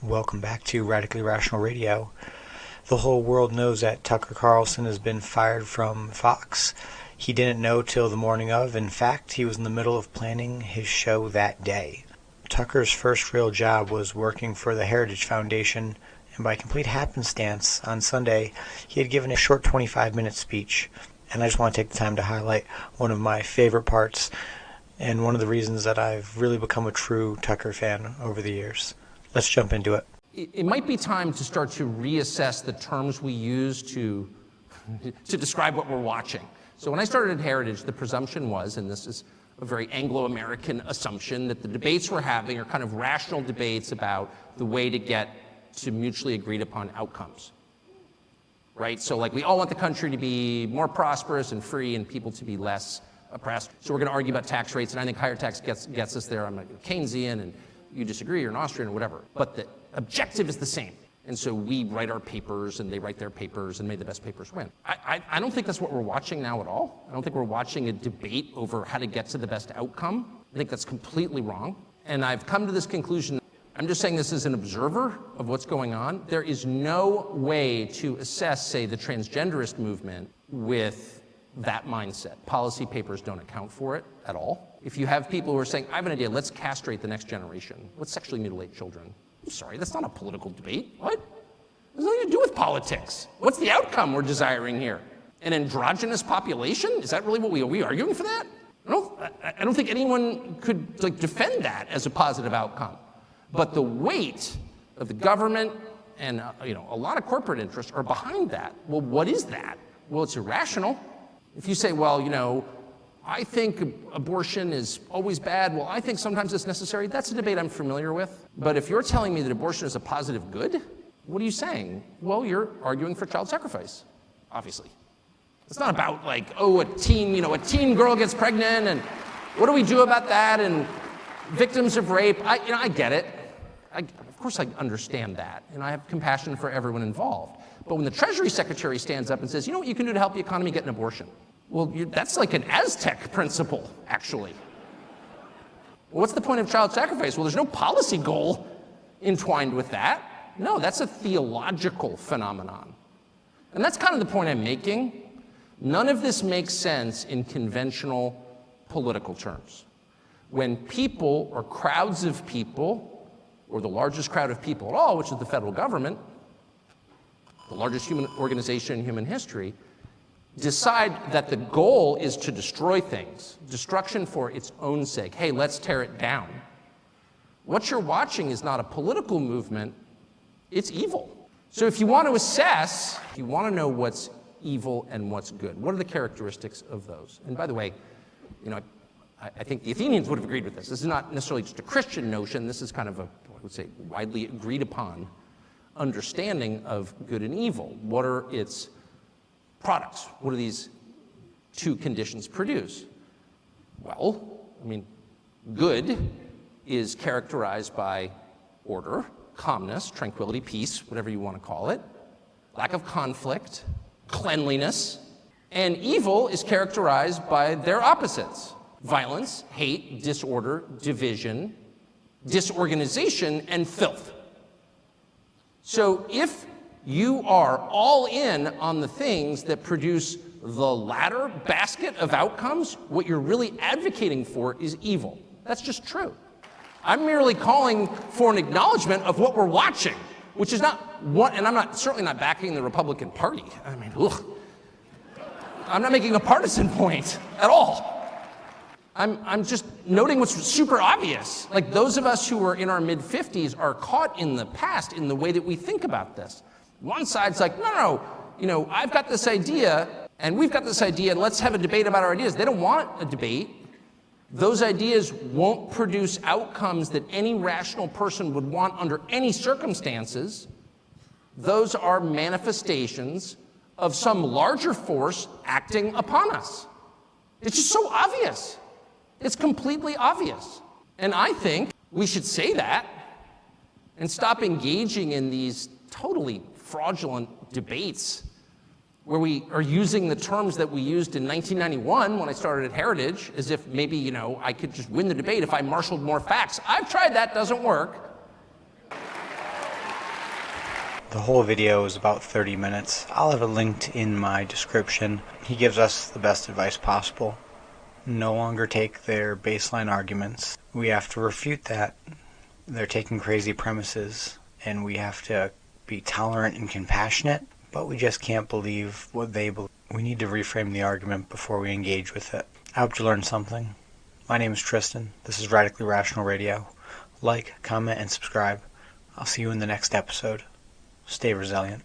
Welcome back to Radically Rational Radio. The whole world knows that Tucker Carlson has been fired from Fox. He didn't know till the morning of. In fact, he was in the middle of planning his show that day. Tucker's first real job was working for the Heritage Foundation, and by complete happenstance, on Sunday, he had given a short 25-minute speech. And I just want to take the time to highlight one of my favorite parts, and one of the reasons that I've really become a true Tucker fan over the years. Let's jump into it. It might be time to start to reassess the terms we use to describe what we're watching. So when I started at Heritage, the presumption was, and this is a very Anglo-American assumption, that the debates we're having are kind of rational debates about the way to get to mutually agreed upon outcomes. Right? So like we all want the country to be more prosperous and free and people to be less oppressed. So we're going to argue about tax rates, and I think higher tax gets us there. I'm a Keynesian, and you disagree, you're an Austrian or whatever. But the objective is the same. And so we write our papers, and they write their papers, and may the best papers win. I don't think that's what we're watching now at all. I don't think we're watching a debate over how to get to the best outcome. I think that's completely wrong. And I've come to this conclusion. I'm just saying this as an observer of what's going on. There is no way to assess, say, the transgenderist movement with that mindset. Policy papers don't account for it at all. If you have people who are saying, I have an idea, let's castrate the next generation. Let's sexually mutilate children. I'm sorry, that's not a political debate. What? It has nothing to do with politics. What's the outcome we're desiring here? An androgynous population? Is that really what are we arguing for that? I don't think anyone could defend that as a positive outcome. But the weight of the government and a lot of corporate interests are behind that. Well, what is that? Well, it's irrational. If you say, well, I think abortion is always bad. Well, I think sometimes it's necessary. That's a debate I'm familiar with. But if you're telling me that abortion is a positive good, what are you saying? Well, you're arguing for child sacrifice, obviously. It's not about a teen girl gets pregnant and what do we do about that and victims of rape. I get it. Of course I understand that, and I have compassion for everyone involved. But when the Treasury Secretary stands up and says, you know what you can do to help the economy? Get an abortion. Well, that's like an Aztec principle, actually. Well, what's the point of child sacrifice? Well, there's no policy goal entwined with that. No, that's a theological phenomenon. And that's kind of the point I'm making. None of this makes sense in conventional political terms. When people or crowds of people, or the largest crowd of people at all, which is the federal government, the largest human organization in human history, decide that the goal is to destroy things, destruction for its own sake. Hey, let's tear it down. What you're watching is not a political movement, it's evil. So if you want to assess, if you want to know what's evil and what's good, what are the characteristics of those? And by the way, I think the Athenians would have agreed with this. This is not necessarily just a Christian notion. This is kind of I would say, widely agreed upon understanding of good and evil. What are its products? What do these two conditions produce? Well, good is characterized by order, calmness, tranquility, peace, whatever you want to call it, lack of conflict, cleanliness, and evil is characterized by their opposites: violence, hate, disorder, division, disorganization, and filth. So if you are all in on the things that produce the latter basket of outcomes, what you're really advocating for is evil. That's just true. I'm merely calling for an acknowledgement of what we're watching, which is not what, and I'm certainly not backing the Republican Party. I'm not making a partisan point at all. I'm just noting what's super obvious. Like, those of us who are in our mid-50s are caught in the past in the way that we think about this. One side's like, no, I've got this idea, and we've got this idea, and let's have a debate about our ideas. They don't want a debate. Those ideas won't produce outcomes that any rational person would want under any circumstances. Those are manifestations of some larger force acting upon us. It's just so obvious. It's completely obvious. And I think we should say that and stop engaging in these totally fraudulent debates where we are using the terms that we used in 1991 when I started at Heritage, as if maybe, I could just win the debate if I marshaled more facts. I've tried that, doesn't work. The whole video is about 30 minutes. I'll have it linked in my description. He gives us the best advice possible. No longer take their baseline arguments. We have to refute that. They're taking crazy premises, and we have to be tolerant and compassionate, but we just can't believe what they believe. We need to reframe the argument before we engage with it. I hope you learned something. My name is Tristan. This is Radically Rational Radio. Like, comment, and subscribe. I'll see you in the next episode. Stay resilient.